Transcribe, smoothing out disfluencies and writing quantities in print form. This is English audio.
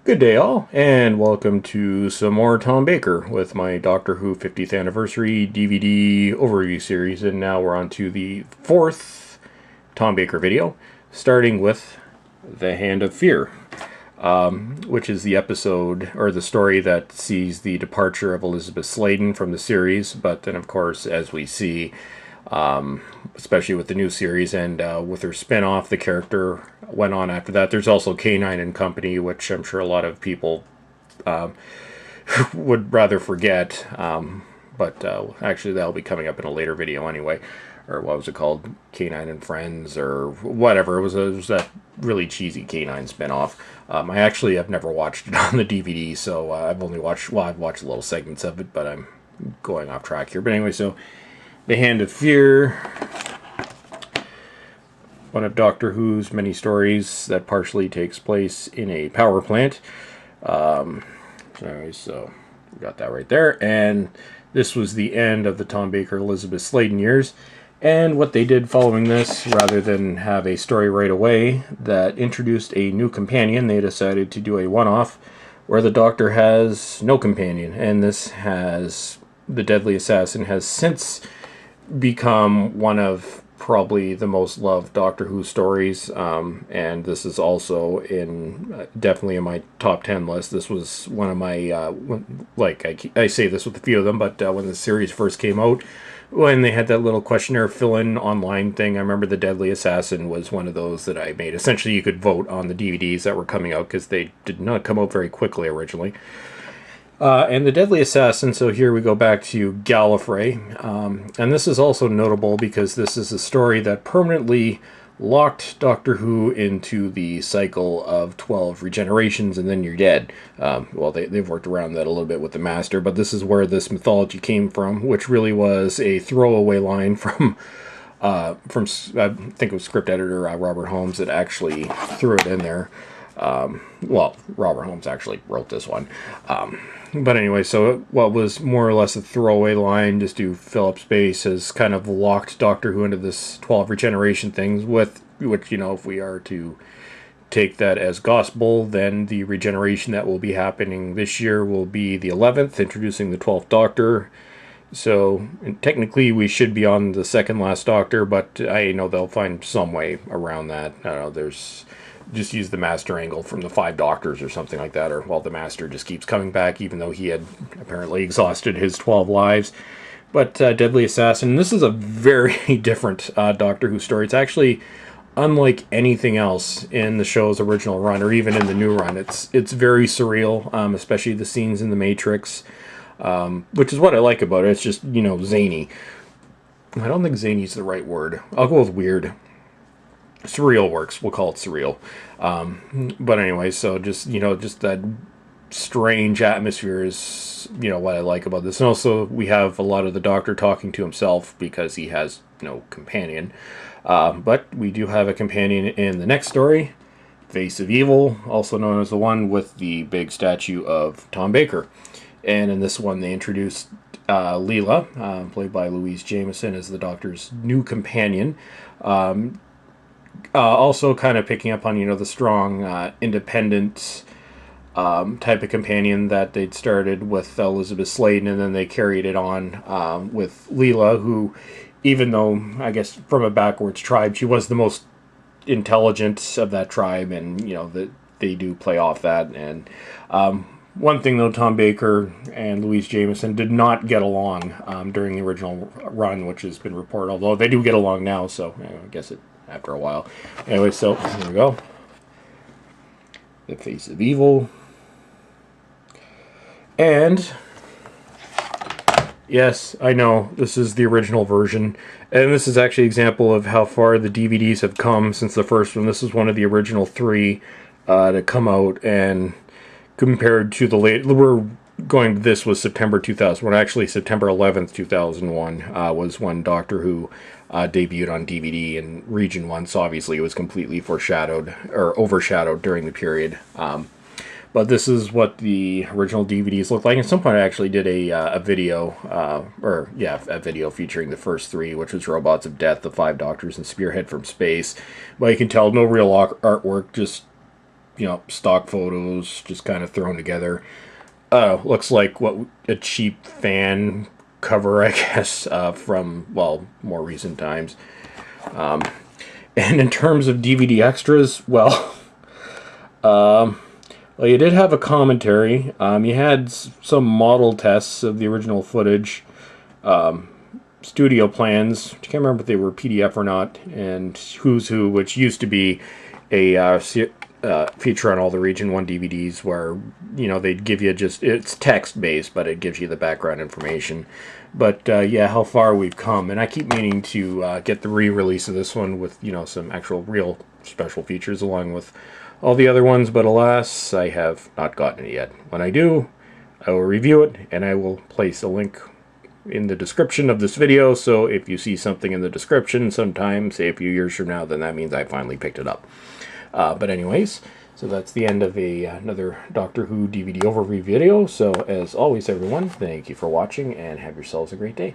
Good day, all, and welcome to some more Tom Baker with my Doctor Who 50th Anniversary DVD overview series. And now we're on to the fourth Tom Baker video, starting with The Hand of Fear, which is the episode, or the story that sees the departure of Elizabeth Sladen from the series. But then, of course, as we see, especially with the new series and with her spin-off, the character went on after that. There's also K9 and Company, which I'm sure a lot of people would rather forget, but actually that'll be coming up in a later video anyway. Or what was it called? K9 and Friends, or whatever. It was that really cheesy K9 spin-off. I actually have never watched it on the DVD, so I've watched little segments of it, but I'm going off track here. But anyway, so The Hand of Fear, one of Doctor Who's many stories that partially takes place in a power plant. So we got that right there. And this was the end of the Tom Baker Elizabeth Sladen years. And what they did following this, rather than have a story right away that introduced a new companion, they decided to do a one-off where the Doctor has no companion. And this has, the Deadly Assassin has since become one of probably the most loved Doctor Who stories, and this is also definitely in my top 10 list. This was one of my I say this with a few of them, but when the series first came out, when they had that little questionnaire fill-in online thing, I remember The Deadly Assassin was one of those that I made. Essentially, you could vote on the DVDs that were coming out because they did not come out very quickly originally. And The Deadly Assassin, so here we go back to Gallifrey. And this is also notable because this is a story that permanently locked Doctor Who into the cycle of 12 regenerations and then you're dead. Well, they've worked around that a little bit with the Master, but this is where this mythology came from, which really was a throwaway line from I think it was script editor Robert Holmes that actually threw it in there. Well, Robert Holmes actually wrote this one. But anyway, so what was more or less a throwaway line just to fill up space has kind of locked Doctor Who into this 12 regeneration things, with which, you know, if we are to take that as gospel, then the regeneration that will be happening this year will be the 11th, introducing the 12th Doctor. So technically we should be on the second last Doctor, but I know they'll find some way around that. I don't know, there's just use the Master angle from the 5 Doctors or something like that, or, well, the Master just keeps coming back even though he had apparently exhausted his 12 lives. But Deadly Assassin, this is a very different Doctor Who story. It's actually unlike anything else in the show's original run, or even in the new run. It's very surreal, especially the scenes in the Matrix, which is what I like about it. It's just, you know, zany. I don't think zany is the right word. I'll go with weird. Surreal works. We'll call it surreal. But anyway, so just, you know, just that strange atmosphere is, you know, what I like about this. And also we have a lot of the Doctor talking to himself because he has no companion. But we do have a companion in the next story, Face of Evil, also known as the one with the big statue of Tom Baker. And in this one they introduced Leela, played by Louise Jameson, as the Doctor's new companion. Also kind of picking up on, you know, the strong, independent type of companion that they'd started with Elizabeth Sladen, and then they carried it on with Leela, who, even though, I guess, from a backwards tribe, she was the most intelligent of that tribe, and, you know, that they do play off that. And one thing, though, Tom Baker and Louise Jameson did not get along during the original run, which has been reported, although they do get along now, so I guess it after a while. Anyway, so here we go. The Face of Evil. And yes, I know, this is the original version. And this is actually an example of how far the DVDs have come since the first one. This is one of the original 3 to come out, and compared to the late, we're going, this was September 2001. Actually, September 11th, 2001 was when Doctor Who debuted on DVD in Region 1, so obviously it was completely foreshadowed, or overshadowed during the period. But this is what the original DVDs look like. At some point I actually did a video, a video featuring the first 3, which was Robots of Death, The 5 Doctors, and Spearhead from Space. But you can tell no real artwork, just stock photos just kind of thrown together. Looks like what a cheap fan cover, I guess, from, well, more recent times. And in terms of DVD extras, well, well, you did have a commentary. You had some model tests of the original footage, studio plans. I can't remember if they were PDF or not, and Who's Who, which used to be a feature on all the Region 1 DVDs where, they'd give you it's text-based, but it gives you the background information. But, yeah, how far we've come. And I keep meaning to get the re-release of this one with, some actual real special features along with all the other ones, but alas, I have not gotten it yet. When I do, I will review it, and I will place a link in the description of this video, so if you see something in the description sometime, say a few years from now, then that means I finally picked it up. But anyways, so that's the end of another Doctor Who DVD overview video. So as always, everyone, thank you for watching, and have yourselves a great day.